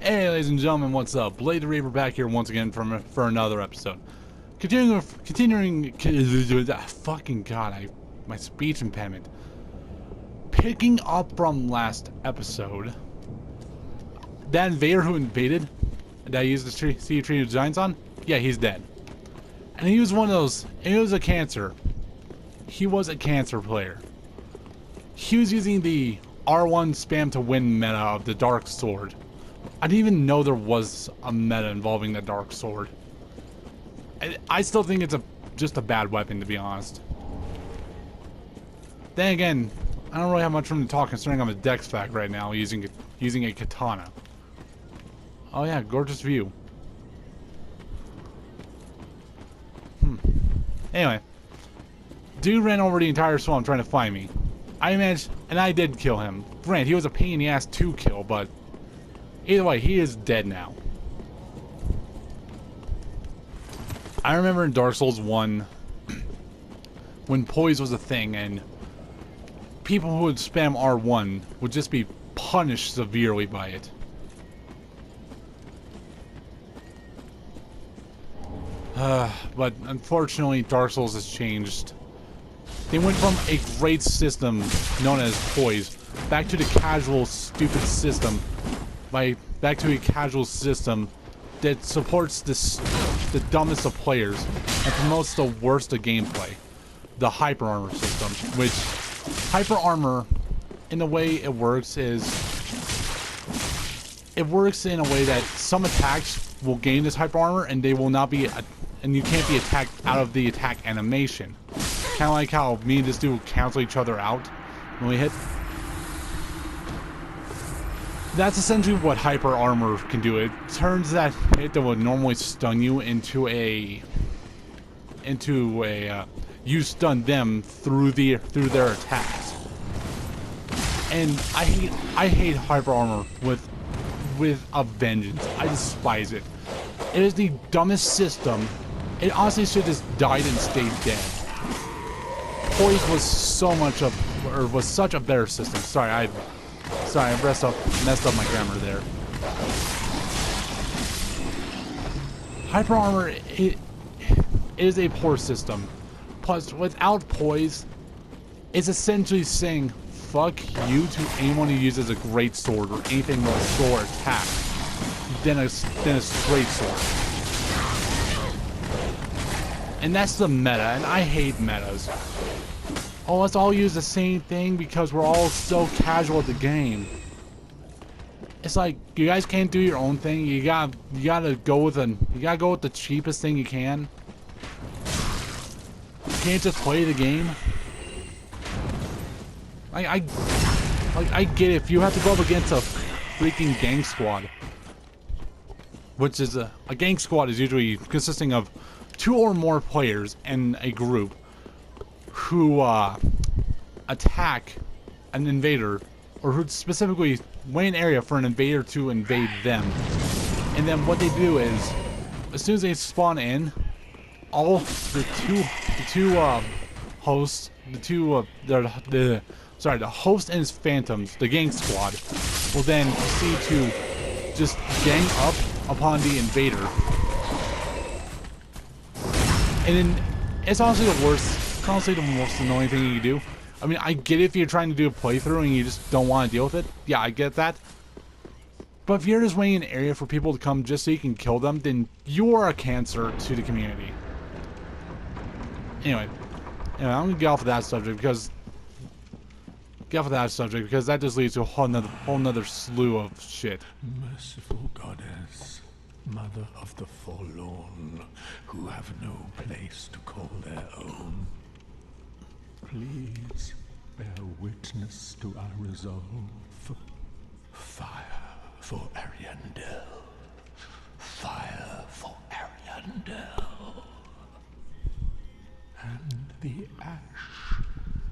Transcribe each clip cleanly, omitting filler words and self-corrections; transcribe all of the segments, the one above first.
Hey, ladies and gentlemen, what's up? Blade the Reaper back here once again for another episode. Continuing. Fucking god, my speech impediment. Picking up from last episode, that invader who invaded, that I used the Sea Tree of Giants on, yeah, he's dead. And he was one of those. He was a cancer. He was a cancer player. He was using the R1 spam to win meta of the Dark Sword. I didn't even know there was a meta involving the Dark Sword. I still think it's just a bad weapon, to be honest. Then again, I don't really have much room to talk considering I'm a Dex fact right now using a katana. Oh yeah, gorgeous view. Anyway, dude ran over the entire swamp trying to find me. I managed, and I did kill him. Granted, he was a pain in the ass to kill, but either way, he is dead now. I remember in Dark Souls 1, when poise was a thing, and people who would spam R1 would just be punished severely by it. But unfortunately, Dark Souls has changed. They went from a great system known as poise back to the casual, stupid system. Back to a casual system that supports the dumbest of players and promotes the worst of gameplay. The hyper armor system, which hyper armor, in the way it works is, it works in a way that some attacks will gain this hyper armor and they will not be, and you can't be attacked out of the attack animation. Kind of like how me and this dude cancel each other out when we hit. That's essentially what hyper armor can do. It turns that hit that would normally stun you into a you stun them through their attacks. And I hate hyper armor with a vengeance. I despise it. It is the dumbest system. It honestly should just died and stayed dead. Poise was such a better system. Sorry, I messed up my grammar there. Hyper armor it is a poor system. Plus, without poise, it's essentially saying fuck you to anyone who uses a great sword or anything with a sword attack than a straight sword. And that's the meta, and I hate metas. Oh, let's all use the same thing because we're all so casual at the game. It's like you guys can't do your own thing. You gotta go with the cheapest thing you can. You can't just play the game. I get it. If you have to go up against a freaking gang squad, which is a gang squad is usually consisting of 2 or more players in a group who attack an invader, or who specifically wait an area for an invader to invade them. And then what they do is, as soon as they spawn in, all the hosts, the host and his phantoms, the gang squad, will then proceed to just gang up upon the invader. And then it's honestly the worst. It's honestly the most annoying thing you can do. I mean, I get it if you're trying to do a playthrough and you just don't want to deal with it. Yeah, I get that. But if you're just waiting an area for people to come just so you can kill them, then you are a cancer to the community. Anyway, I'm gonna get off of that subject because that just leads to a whole nother slew of shit. Merciful goddess, mother of the forlorn, who have no place to call their own, please bear witness to our resolve. Fire for Ariandel. Fire for Ariandel. And the ash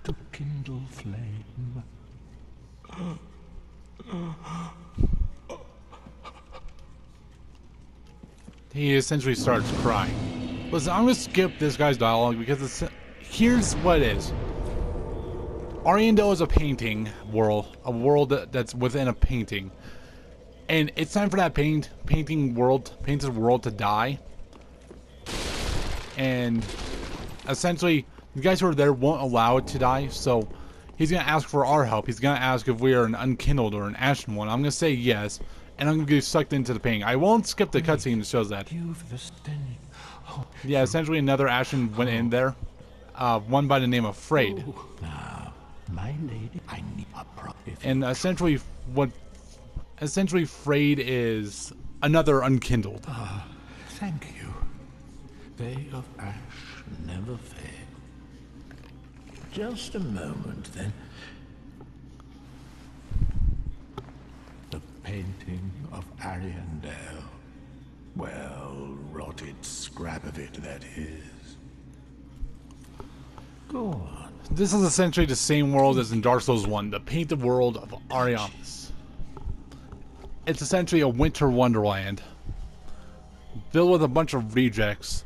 to kindle flame. He essentially starts crying. Listen, I'm gonna skip this guy's dialogue because here's what it is. Ariandel is a painting world, a world that's within a painting. And it's time for that painted world to die. And essentially, the guys who are there won't allow it to die, so he's gonna ask for our help. He's gonna ask if we are an unkindled or an ashen one. I'm gonna say yes, and I'm gonna get sucked into the pain. I won't skip the cutscene that shows that. Yeah, essentially another ashen went in there. One by the name of Frayed. Now, my lady, I need a and essentially Frayed is another unkindled. Thank you. They of ash never fade. Just a moment, then. The painting of Ariandel. Well, rotted scrap of it, that is. Go on. This is essentially the same world as in Dark Souls 1, the painted world of Ariamis. It's essentially a winter wonderland filled with a bunch of rejects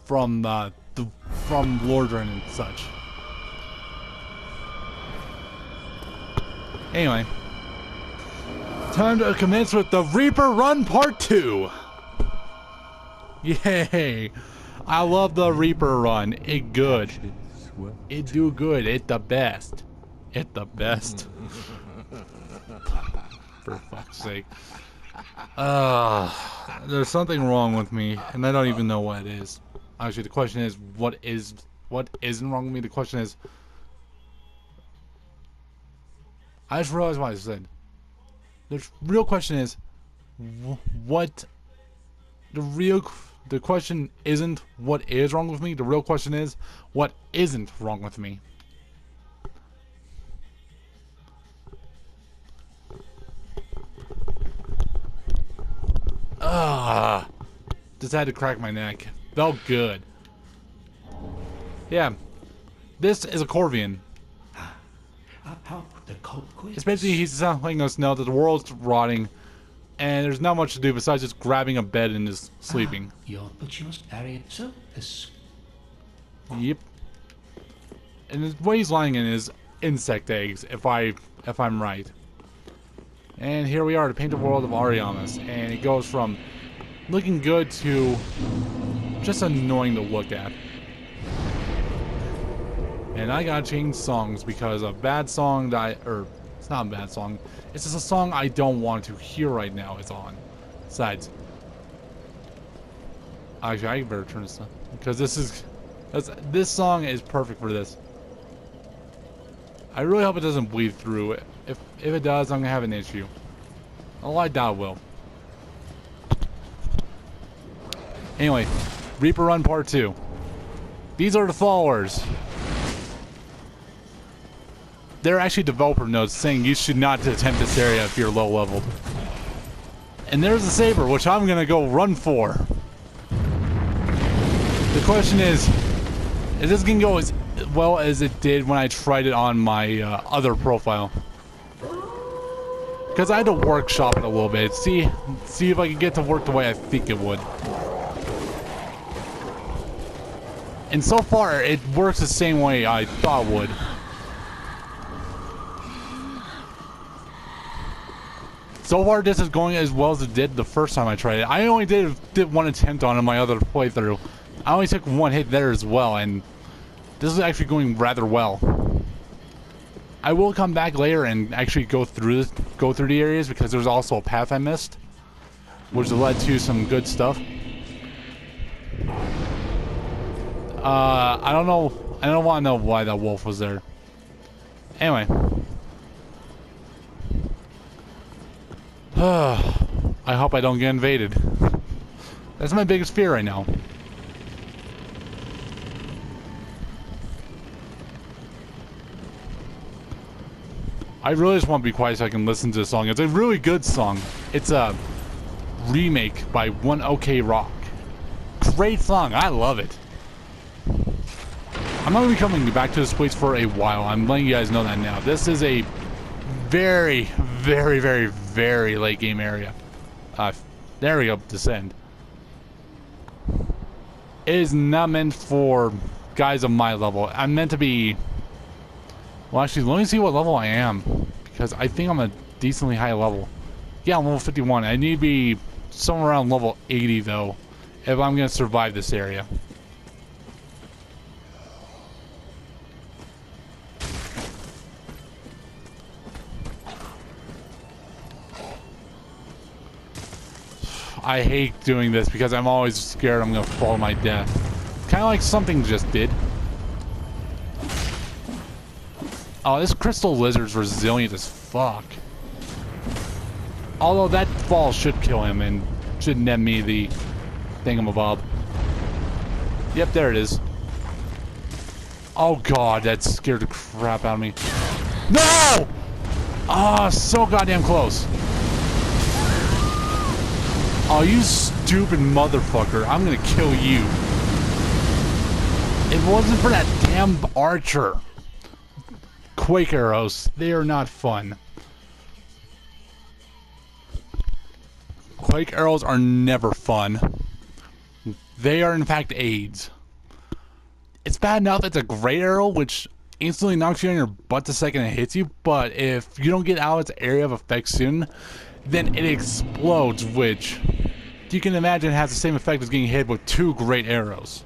from Lordran and such. Anyway, time to commence with the Reaper Run Part 2. Yay! I love the Reaper Run. It good. It do good. It the best. It the best. For fuck's sake. There's something wrong with me, and I don't even know what it is. Actually, the question is, what isn't wrong with me? The question is, I just realized what I said. The real question is, what? The question isn't what is wrong with me. The real question is, what isn't wrong with me? Just had to crack my neck. Felt good. Yeah. This is a Corvian. Especially he's letting us know that the world's rotting and there's not much to do besides just grabbing a bed and just sleeping. Yep. And what he's lying in is insect eggs, if I'm right. And here we are, the painted world of Ariamis, and it goes from looking good to just annoying to look at. And I gotta change songs because a bad song that it's not a bad song, it's just a song I don't want to hear right now is on. Besides, actually I better turn this on because this song is perfect for this. I really hope it doesn't bleed through. If it does, I'm gonna have an issue. Oh, I doubt it will. Anyway, Reaper Run Part 2. These are the followers. They're actually developer notes saying you should not attempt this area if you're low leveled. And there's a saber, which I'm gonna go run for. The question is this gonna go as well as it did when I tried it on my other profile? Because I had to workshop it a little bit, see if I could get to work the way I think it would. And so far, it works the same way I thought it would. So far, this is going as well as it did the first time I tried it. I only did one attempt on it in my other playthrough. I only took one hit there as well, and this is actually going rather well. I will come back later and actually go through the areas because there's also a path I missed, which led to some good stuff. I don't know. I don't want to know why that wolf was there. Anyway. I hope I don't get invaded. That's my biggest fear right now. I really just want to be quiet so I can listen to the song. It's a really good song. It's a remake by One OK Rock. Great song. I love it. I'm not going to be coming back to this place for a while. I'm letting you guys know that now. This is a very, very, very, very late game area. There we go. Descend. It is not meant for guys of my level. I'm meant to be... Well, actually, let me see what level I am. Because I think I'm a decently high level. Yeah, I'm level 51. I need to be somewhere around level 80 though, if I'm gonna survive this area. I hate doing this because I'm always scared I'm gonna fall to my death. Kind of like something just did. Oh, this crystal lizard's resilient as fuck. Although that fall should kill him and should net me the thingamabob. Yep, there it is. Oh god, that scared the crap out of me. No! Ah, so goddamn close. Oh, you stupid motherfucker. I'm gonna kill you. It wasn't for that damn archer. Quake arrows. They are not fun. Quake arrows are never fun. They are in fact AIDS. It's bad enough it's a great arrow, which instantly knocks you on your butt the second it hits you, but if you don't get out of its area of effect soon, then it explodes, which you can imagine has the same effect as getting hit with 2 great arrows.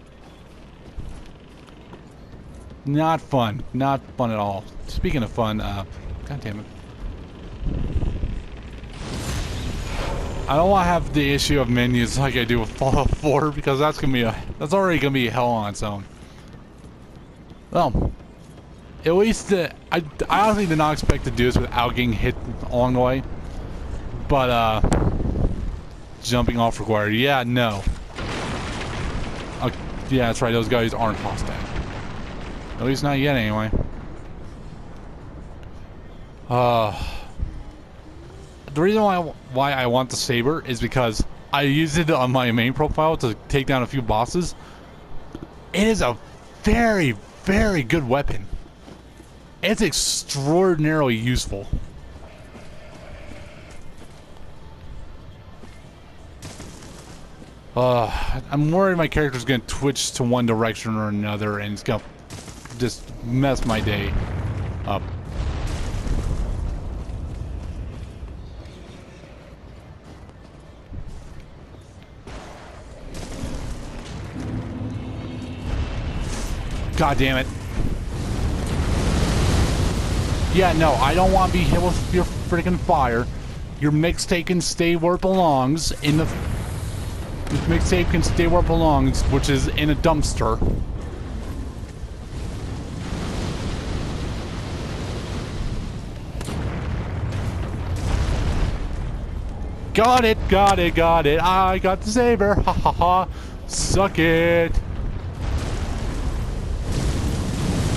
Not fun. Not fun at all. Speaking of fun, god damn it. I don't want to have the issue of menus like I do with Fallout 4 because that's already gonna be hell on its own. Well, at least I honestly did not expect to do this without getting hit along the way. But jumping off required. Yeah, no. Yeah, that's right. Those guys aren't hostile. At least not yet, anyway. The reason why I want the saber is because I used it on my main profile to take down a few bosses. It is a very, very good weapon. It's extraordinarily useful. I'm worried my character's gonna twitch to one direction or another and it's gonna just mess my day up. God damn it. Yeah, no, I don't want to be hit with your freaking fire. Your mixtape can stay where it belongs in the... Your mixtape can stay where it belongs, which is in a dumpster. Got it, got it, got it. I got the saber. Ha ha ha. Suck it.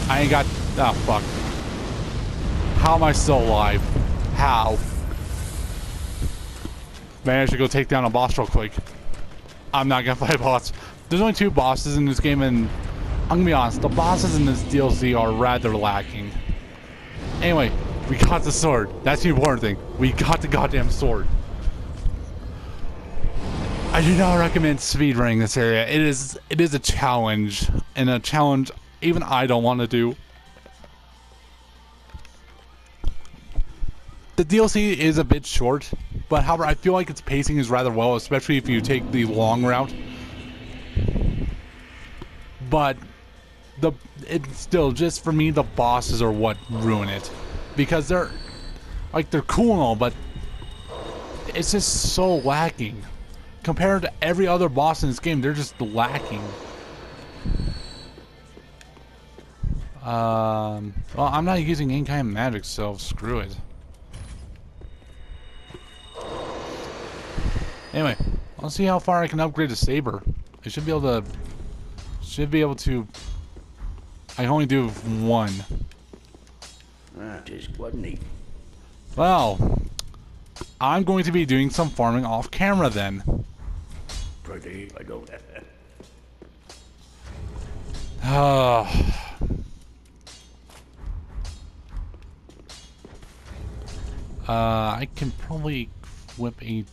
I ain't got... Oh, fuck. How am I still alive? How? Man, I should go take down a boss real quick. I'm not gonna fight a boss. There's only 2 bosses in this game, and I'm gonna be honest, the bosses in this DLC are rather lacking. Anyway, we got the sword. That's the important thing. We got the goddamn sword. I do not recommend speedrunning this area. It is a challenge, and a challenge even I don't want to do. The DLC is a bit short, but however, I feel like its pacing is rather well, especially if you take the long route. But it's still, just for me, the bosses are what ruin it, because they're cool and all, but it's just so lacking compared to every other boss in this game. They're just lacking. Well, I'm not using any kind of magic, so screw it. Anyway, let's see how far I can upgrade the saber. I should be able to. I can only do 1. That is quite neat. Well, I'm going to be doing some farming off camera then. Pretty, I don't have that. I can probably whip a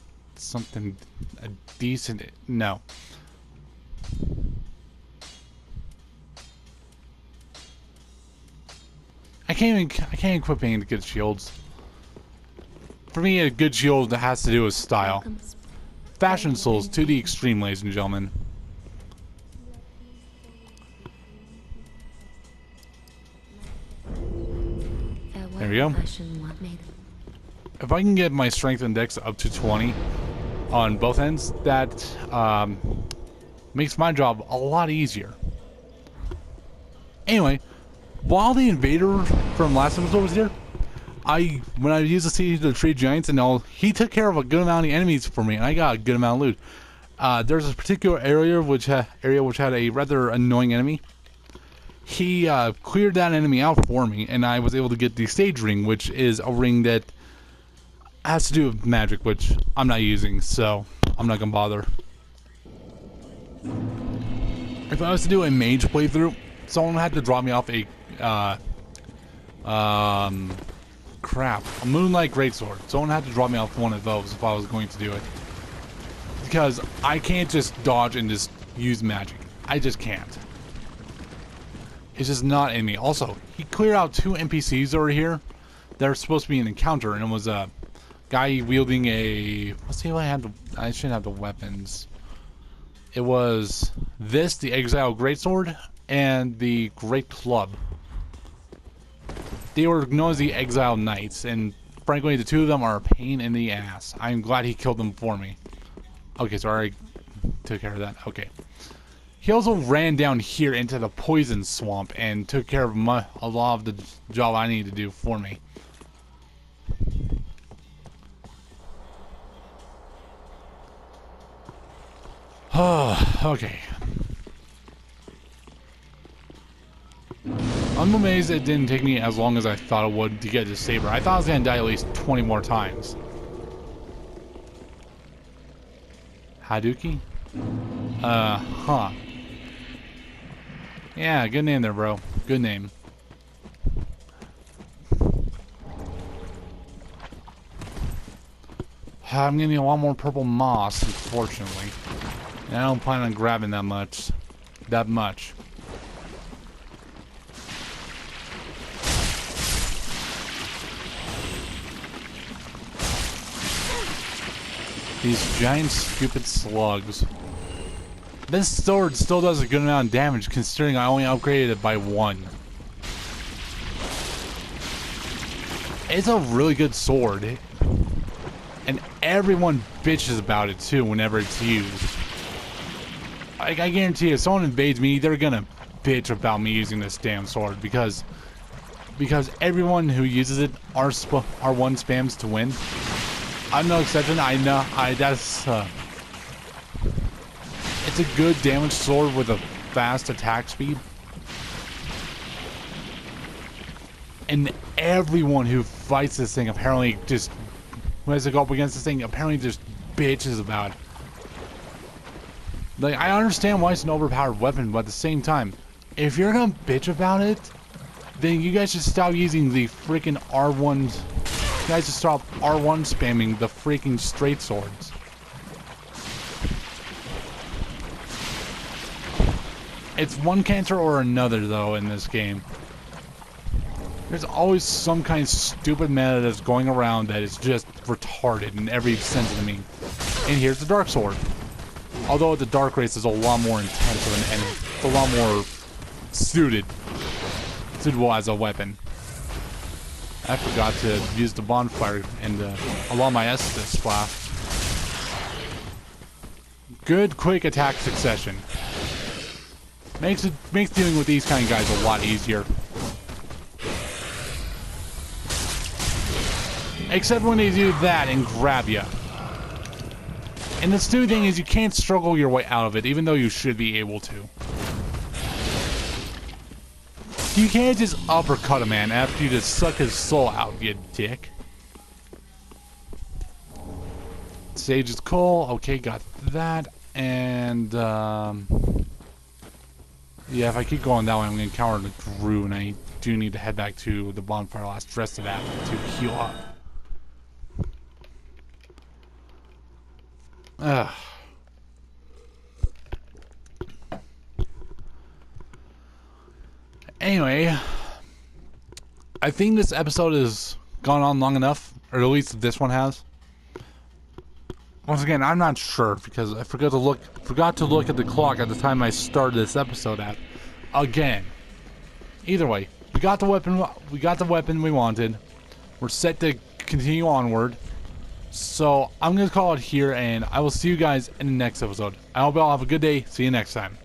decent. No. I can't equip any to get shields. For me, a good shield has to do with style. Fashion souls to the extreme, ladies and gentlemen. There we go. If I can get my strength index up to 20 on both ends, that makes my job a lot easier. Anyway, while the invader from last episode was here, when I used the siege of the tree giants and all, he took care of a good amount of enemies for me, and I got a good amount of loot. There's a particular area which had a rather annoying enemy. He cleared that enemy out for me, and I was able to get the stage ring, which is a ring that has to do with magic, which I'm not using, so I'm not gonna bother. If I was to do a mage playthrough, someone had to drop me off a a Moonlight Greatsword. Someone had to drop me off one of those if I was going to do it, because I can't just dodge and just use magic. I just can't. It's just not in me. Also, he cleared out 2 NPCs over here. They're supposed to be an encounter, and it was a guy wielding a... Let's see if I shouldn't have the weapons. It was this, the Exile Greatsword, and the Great Club. They were known as the Exile Knights, and frankly, the 2 of them are a pain in the ass. I'm glad he killed them for me. Okay, so I already took care of that. Okay. He also ran down here into the poison swamp and took care of a lot of the job I needed to do for me. Okay. I'm amazed it didn't take me as long as I thought it would to get this saber. I thought I was gonna die at least 20 more times. Hadouken? Huh. Yeah, good name there, bro. Good name. I'm gonna need a lot more purple moss, unfortunately. And I don't plan on grabbing that much. These giant stupid slugs. This sword still does a good amount of damage considering I only upgraded it by 1. It's a really good sword. And everyone bitches about it too whenever it's used. I guarantee if someone invades me, they're gonna bitch about me using this damn sword because everyone who uses it R1 spams to win. I'm no exception. I know. It's a good damage sword with a fast attack speed. And everyone who fights this thing apparently just, when they go up against this thing, apparently just bitches about it. Like, I understand why it's an overpowered weapon, but at the same time, if you're gonna bitch about it, then you guys should stop using the freaking R1s. You guys should stop R1 spamming the freaking straight swords. It's one cancer or another, though, in this game. There's always some kind of stupid meta that's going around that is just retarded in every sense of the meaning. And here's the Dark Sword. Although the Dark Race is a lot more intensive and it's a lot more suitable as a weapon. I forgot to use the bonfire and allow my Estus flash. Good quick attack succession. Makes dealing with these kind of guys a lot easier. Except when they do that and grab you. And the stupid thing is you can't struggle your way out of it, even though you should be able to. You can't just uppercut a man after you just suck his soul out, you dick. Sage is cool. Okay, got that. And, yeah, if I keep going that way, I'm going to encounter the Gru, and I do need to head back to the bonfire last rest of that to heal up. Ugh. Anyway, I think this episode has gone on long enough. Or at least this one has. Once again, I'm not sure because I forgot to look at the clock at the time I started this episode at. Again. Either way, we got the weapon we wanted. We're set to continue onward. So I'm gonna call it here, and I will see you guys in the next episode. I hope you all have a good day. See you next time.